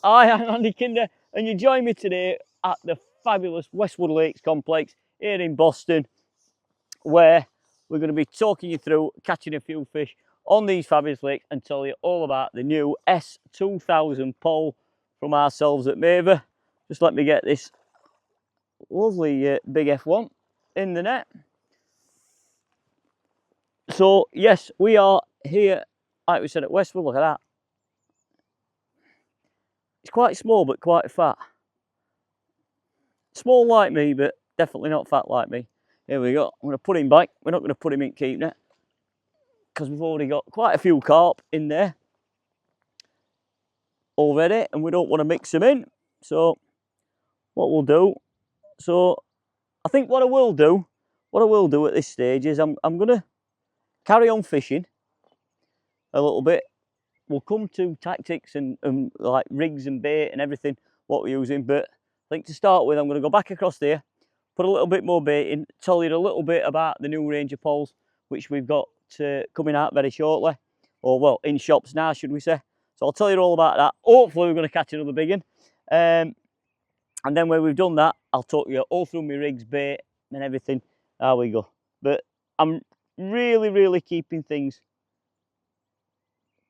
Hi, I'm Andy Kinder, and you join me today at the fabulous Westwood Lakes complex here in Boston, where we're going to be talking you through catching a few fish on these fabulous lakes and tell you all about the new S2000 pole from ourselves at Maver. Just let me get this lovely big F1 in the net. So yes, we are here, like we said, at Westwood. Look at that. It's quite small but quite fat. Small like me, but definitely not fat like me. Here we go. I'm going to put him back. We're not going to put him in keep net because we've already got quite a few carp in there already, and we don't want to mix them in. So what we'll do, I think what I will do at this stage is I'm going to carry on fishing a little bit. We'll come to tactics and like rigs and bait and everything, what we're using. But I think to start with, I'm going to go back across there, put a little bit more bait in, tell you a little bit about the new range of poles, which we've got coming out very shortly. Or, well, in shops now, should we say. So I'll tell you all about that. Hopefully we're going to catch another big one. And then when we've done that, I'll talk you all through my rigs, bait and everything. There we go. But I'm really keeping things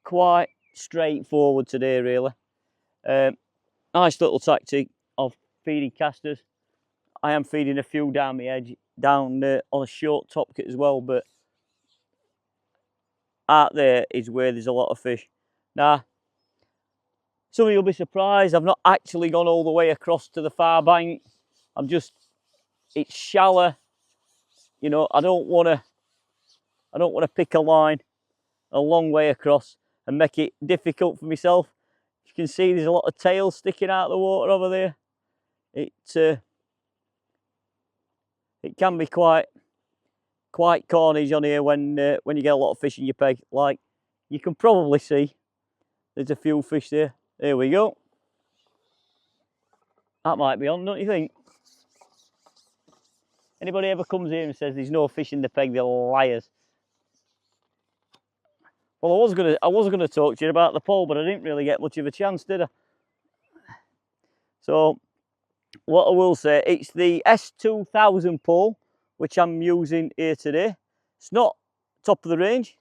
quite straightforward today, really. Nice little tactic of feeding casters. I am feeding a few down the edge, down on a short top kit as well, but out there is where there's a lot of fish. Now, some of you will be surprised, I've not actually gone all the way across to the far bank. It's shallow. You know, I don't want to pick a line a long way across and make it difficult for myself. You can see there's a lot of tails sticking out of the water over there. It can be quite carnage on here when you get a lot of fish in your peg. Like you can probably see, there's a few fish there. There we go. That might be on, don't you think? Anybody ever comes here and says there's no fish in the peg, they're liars. Well, I was gonna talk to you about the pole, but I didn't really get much of a chance, did I? So what I will say, it's the S2000 pole which I'm using here today. It's not top of the range,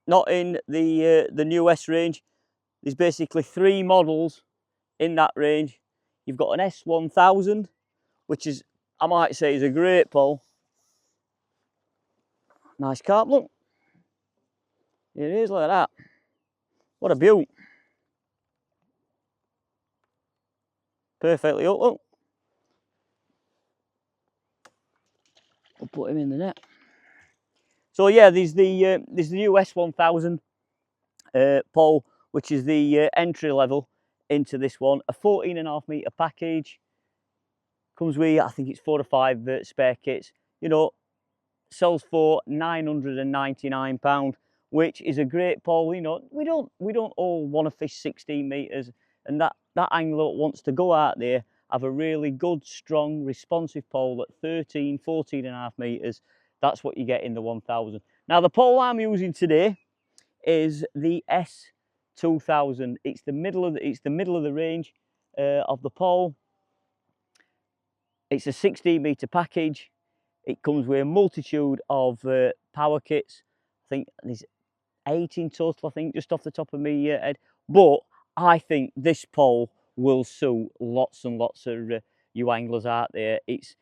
not in the new S-range. There's basically 3 models in that range. You've got an S1000, which is, I might say, is a great pole. Nice carp, look. Here it is, look at that. What a beaut. Perfectly up, look. We'll put him in the net. So yeah, there's the new S1000 pole, which is the entry level into this one. A 14.5 metre package. Comes with, I think it's 4 or 5 spare kits. You know, sells for £999, which is a great pole. You know, we don't all want to fish 16 metres, and that angler wants to go out there, have a really good, strong, responsive pole at 13, 14.5 metres. That's what you get in the 1000. Now, the pole I'm using today is the S2000. It's the middle of the range of the pole. It's a 16 metre package. It comes with a multitude of power kits. I think there's 8 in total, I think, just off the top of my head. But I think this pole will suit lots and lots of you anglers out there. It's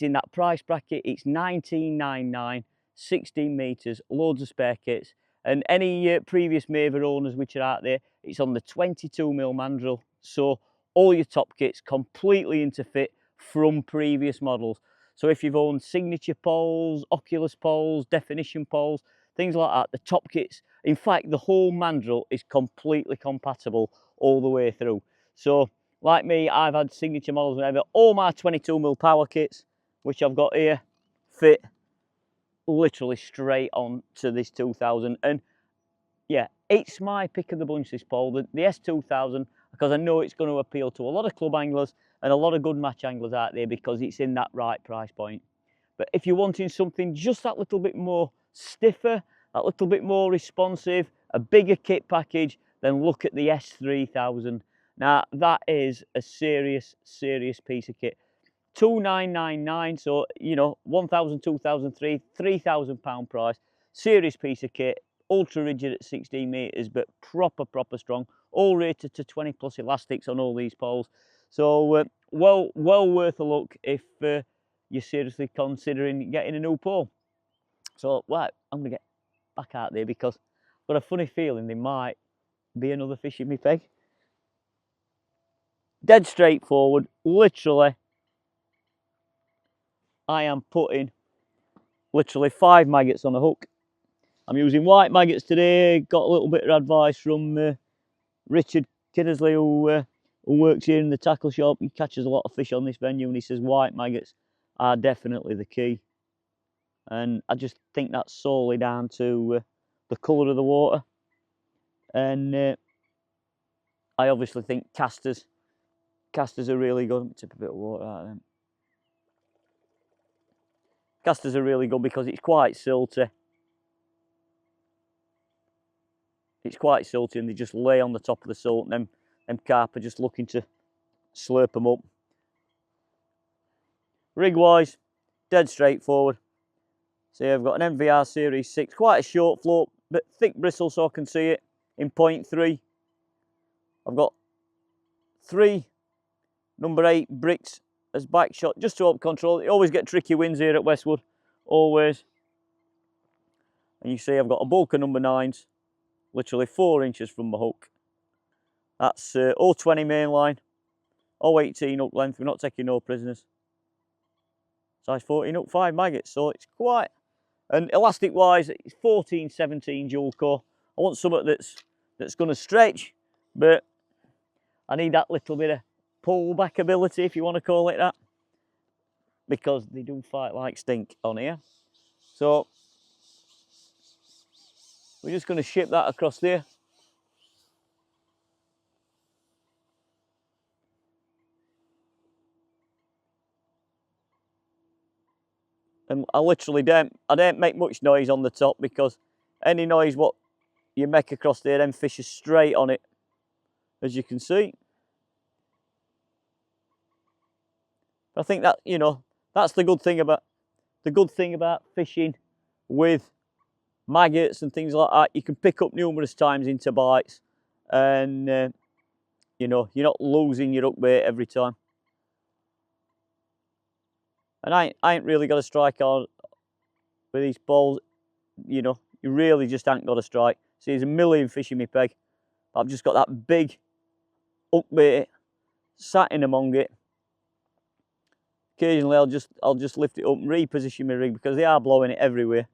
in that price bracket. It's $19.99, 16 metres, loads of spare kits. And any previous Maver owners which are out there, it's on the 22mm mandrel. So all your top kits completely into fit from previous models. So if you've owned signature poles, Oculus poles, definition poles, things like that, the top kits, in fact, the whole mandrel is completely compatible all the way through. So like me, I've had signature models whenever. All my 22mm power kits, which I've got here, fit literally straight on to this 2000. And yeah, it's my pick of the bunch, this pole, the S2000, because I know it's going to appeal to a lot of club anglers and a lot of good match anglers out there because it's in that right price point. But if you're wanting something just that little bit more stiffer, that little bit more responsive, a bigger kit package, then look at the S3000. Now that is a serious piece of kit. 2,999, so you know, 1,000, 2,000, 3,000 pound price. Serious piece of kit, ultra rigid at 16 meters, but proper strong. All rated to 20 plus elastics on all these poles. So well worth a look if you're seriously considering getting a new pole. So right, I'm gonna get back out there because I've got a funny feeling there might be another fish in my peg. Dead straightforward, literally. I am putting literally 5 maggots on a hook. I'm using white maggots today. Got a little bit of advice from Richard Kiddersley, who works here in the tackle shop. He catches a lot of fish on this venue, and he says white maggots are definitely the key. And I just think that's solely down to the colour of the water. And I obviously think casters are really good. Let me tip a bit of water out of them. Casters are really good because it's quite silty. It's quite silty, and they just lay on the top of the silt, and them carp are just looking to slurp them up. Rig wise, dead straightforward. So I've got an MVR Series 6, quite a short float, but thick bristle so I can see it in 0.3. I've got 3 number 8 bricks as back shot, just to help control it. You always get tricky winds here at Westwood, always. And you see I've got a bulk of number 9s, literally 4 inches from my hook. That's 020 mainline, 018 hook length. We're not taking no prisoners. Size 14 hook, 5 maggots, so it's quite. And elastic wise, it's 14, 17 dual core. I want something that's going to stretch, but I need that little bit of pull back ability, if you want to call it that, because they do fight like stink on here. So we're just going to ship that across there. And I literally don't make much noise on the top, because any noise what you make across there, them fish are straight on it, as you can see. I think that, you know, that's the good thing about fishing with maggots and things like that. You can pick up numerous times into bites, and you know, you're not losing your hook bait every time. And I ain't really got a strike on with these poles. You know, you really just ain't got a strike. See, there's a million fish in my peg. I've just got that big hook bait sat in among it. Occasionally I'll just lift it up and reposition my rig, because they are blowing it everywhere.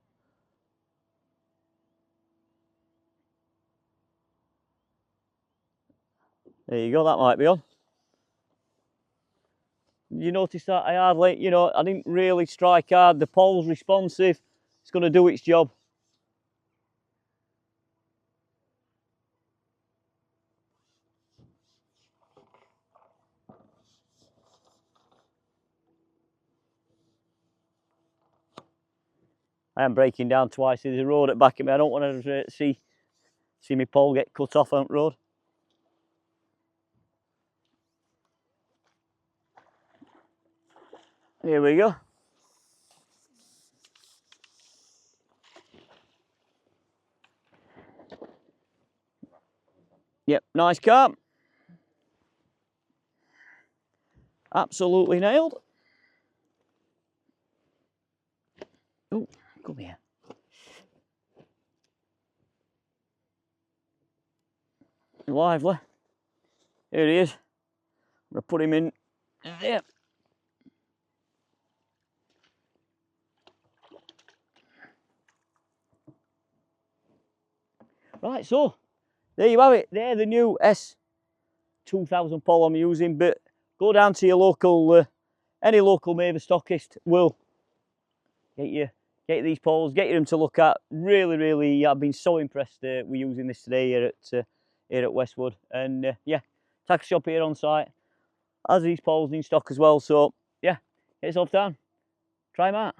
There you go, that might be on. You notice that I hardly, you know, I didn't really strike hard. The pole's responsive. It's going to do its job. I am breaking down twice. There's a road at the back of me. I don't want to see my pole get cut off on the road. Here we go. Yep, nice carp. Absolutely nailed. Oh, come here. Lively. Here he is. I'm going to put him in there. Right, so there you have it. They're the new S2000 pole I'm using, but go down to your local, any local Maver stockist will get these poles, get you them to look at. Really, I've been so impressed with using this today here at Westwood. And yeah, tackle shop here on site has these poles in stock as well. So yeah, get yourself down, try them out.